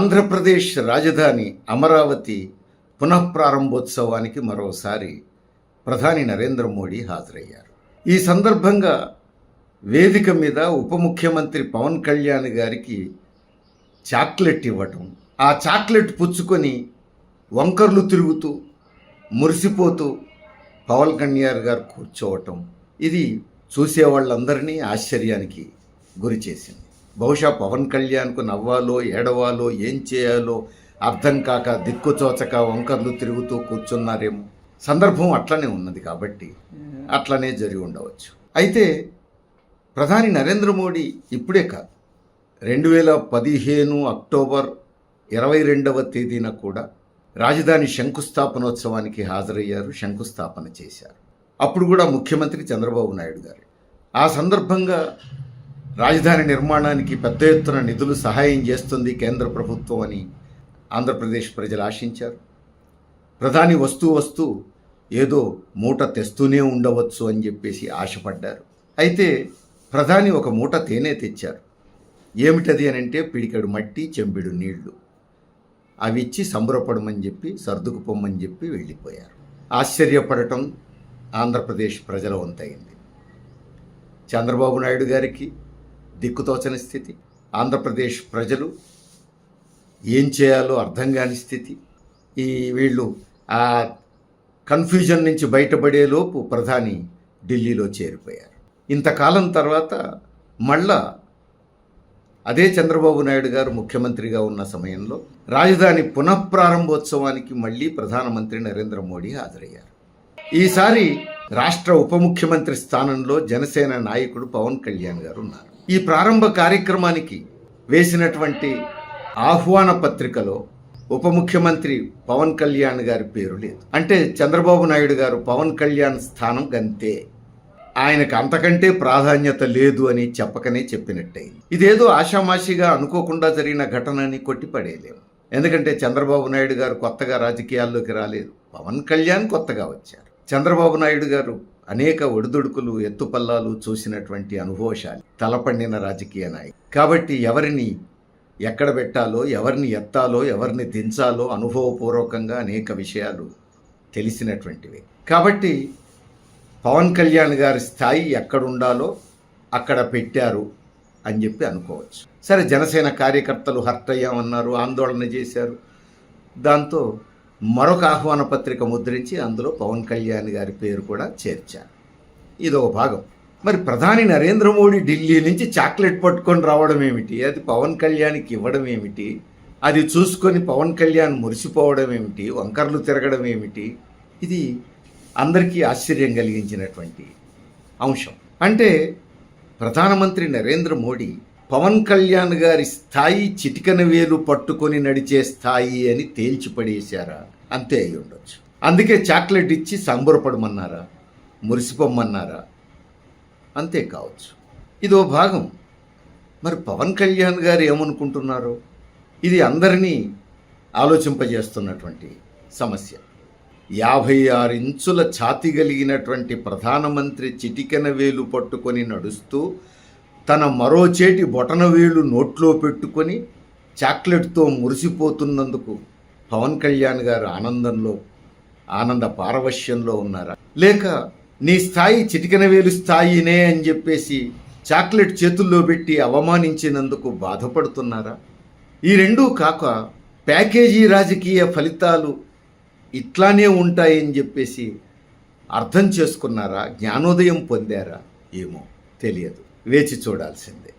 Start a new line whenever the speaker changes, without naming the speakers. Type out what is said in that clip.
ఆంధ్రప్రదేశ్ రాజధాని అమరావతి పునఃప్రారంభోత్సవానికి మరోసారి ప్రధాని నరేంద్ర మోడీ హాజరయ్యారు. ఈ సందర్భంగా వేదిక మీద ఉప ముఖ్యమంత్రి పవన్ కళ్యాణ్ గారికి చాక్లెట్ ఇవ్వటం, ఆ చాక్లెట్ పుచ్చుకొని వంకర్లు తిరుగుతూ మురిసిపోతూ పవన్ కళ్యాణ్ గారు కూర్చోవటం, ఇది చూసేవాళ్ళందరినీ ఆశ్చర్యానికి గురి చేసింది. బహుశా పవన్ కళ్యాణ్కు నవ్వాలో ఏడవాలో ఏం చేయాలో అర్థం కాక దిక్కుచోచక వంకర్లు తిరుగుతూ కూర్చున్నారేమో. సందర్భం అట్లనే ఉన్నది కాబట్టి అట్లనే జరిగి ఉండవచ్చు. అయితే ప్రధాని నరేంద్ర మోడీ ఇప్పుడే కాదు, 2015 అక్టోబర్ 22వ తేదీన కూడా రాజధాని శంకుస్థాపనోత్సవానికి హాజరయ్యారు, శంకుస్థాపన చేశారు. అప్పుడు కూడా ముఖ్యమంత్రి చంద్రబాబు నాయుడు గారు. ఆ సందర్భంగా రాజధాని నిర్మాణానికి పెద్ద ఎత్తున నిధులు సహాయం చేస్తుంది కేంద్ర ప్రభుత్వం అని ఆంధ్రప్రదేశ్ ప్రజలు ఆశించారు. ప్రధాని వస్తూ ఏదో మూట తెస్తూనే ఉండవచ్చు అని చెప్పేసి ఆశపడ్డారు. అయితే ప్రధాని ఒక మూట తేనె తెచ్చారు. ఏమిటది అని అంటే పిడికెడు మట్టి, చెంబిడు నీళ్లు. అవి ఇచ్చి సంబరపడమని చెప్పి సర్దుకుపోమ్మని చెప్పి వెళ్ళిపోయారు. ఆశ్చర్యపడటం ఆంధ్రప్రదేశ్ ప్రజల వంతైంది. చంద్రబాబు నాయుడు గారికి దిక్కుతోచని స్థితి, ఆంధ్రప్రదేశ్ ప్రజలు ఏం చేయాలో అర్థం కాని స్థితి. వీళ్ళు ఆ కన్ఫ్యూజన్ నుంచి బయటపడేలోపు ప్రధాని ఢిల్లీలో చేరిపోయారు. ఇంతకాలం తర్వాత మళ్ళా అదే చంద్రబాబు నాయుడు గారు ముఖ్యమంత్రిగా ఉన్న సమయంలో రాజధాని పునఃప్రారంభోత్సవానికి మళ్ళీ ప్రధానమంత్రి నరేంద్ర మోడీ హాజరయ్యారు. ఈసారి రాష్ట్ర ఉప ముఖ్యమంత్రి స్థానంలో జనసేన నాయకుడు పవన్ కళ్యాణ్ గారు ఉన్నారు. ఈ ప్రారంభ కార్యక్రమానికి వేసినటువంటి ఆహ్వాన పత్రికలో ఉప ముఖ్యమంత్రి పవన్ కళ్యాణ్ గారి పేరు లేదు. అంటే చంద్రబాబు నాయుడు గారు పవన్ కళ్యాణ్ స్థానం గంతే, ఆయనకు అంతకంటే ప్రాధాన్యత లేదు అని చెప్పకనే చెప్పినట్టయింది. ఇదేదో ఆషామాషిగా అనుకోకుండా జరిగిన ఘటన అని కొట్టిపడేయలేము. ఎందుకంటే చంద్రబాబు నాయుడు గారు కొత్తగా రాజకీయాల్లోకి రాలేదు, పవన్ కళ్యాణ్ కొత్తగా వచ్చారు. చంద్రబాబు నాయుడు గారు అనేక ఒడిదుడుకులు ఎత్తుపల్లాలు చూసినటువంటి అనుభవశాలి, తలపండిన రాజకీయ నాయకుడు. కాబట్టి ఎవరిని ఎక్కడ పెట్టాలో, ఎవరిని ఎత్తాలో, ఎవరిని దించాలో అనుభవపూర్వకంగా అనేక విషయాలు తెలిసినటువంటివి. కాబట్టి పవన్ కళ్యాణ్ గారి స్థాయి ఎక్కడుండాలో అక్కడ పెట్టారు అని చెప్పి అనుకోవచ్చు. సరే, జనసేన కార్యకర్తలు హర్ట్ అయ్యామన్నారు, ఆందోళన చేశారు. దాంతో మరొక ఆహ్వాన పత్రిక ముద్రించి అందులో పవన్ కళ్యాణ్ గారి పేరు కూడా చేర్చారు. ఇదో భాగం. మరి ప్రధాని నరేంద్ర మోడీ ఢిల్లీ నుంచి చాక్లెట్ పట్టుకొని రావడం ఏమిటి, అది పవన్ కళ్యాణ్కి ఇవ్వడం ఏమిటి, అది చూసుకొని పవన్ కళ్యాణ్ మురిసిపోవడం ఏమిటి, వంకర్లు తిరగడం ఏమిటి, ఇది అందరికీ ఆశ్చర్యం కలిగించినటువంటి అంశం. అంటే ప్రధానమంత్రి నరేంద్ర మోడీ పవన్ కళ్యాణ్ గారి స్థాయి చిటికన వేలు పట్టుకొని నడిచే స్థాయి అని తేల్చిపడేశారా? అంతే అయి ఉండొచ్చు. అందుకే చాక్లెట్ ఇచ్చి సంబరపడమన్నారా, మురిసిపోమ్మన్నారా? అంతే కావచ్చు. ఇదో భాగం. మరి పవన్ కళ్యాణ్ గారు ఏమనుకుంటున్నారో ఇది అందరినీ ఆలోచింపజేస్తున్నటువంటి సమస్య. 56 ఇంచుల ఛాతీ కలిగినటువంటి ప్రధానమంత్రి చిటికెన వేలు పట్టుకొని నడుస్తూ తన మరో చేటి బొటన వేలు నోట్లో పెట్టుకొని చాక్లెట్తో మురిసిపోతున్నందుకు పవన్ కళ్యాణ్ గారు ఆనంద పారవశ్యంలో ఉన్నారా? లేక నీ స్థాయి చిటికెన వేలు స్థాయినే అని చెప్పేసి చాక్లెట్ చేతుల్లో పెట్టి అవమానించినందుకు బాధపడుతున్నారా? ఈ రెండూ కాక ప్యాకేజీ రాజకీయ ఫలితాలు ఇట్లానే ఉంటాయని చెప్పేసి అర్థం చేసుకున్నారా? జ్ఞానోదయం పొందారా? ఏమో తెలియదు, వేచి చూడాల్సిందే.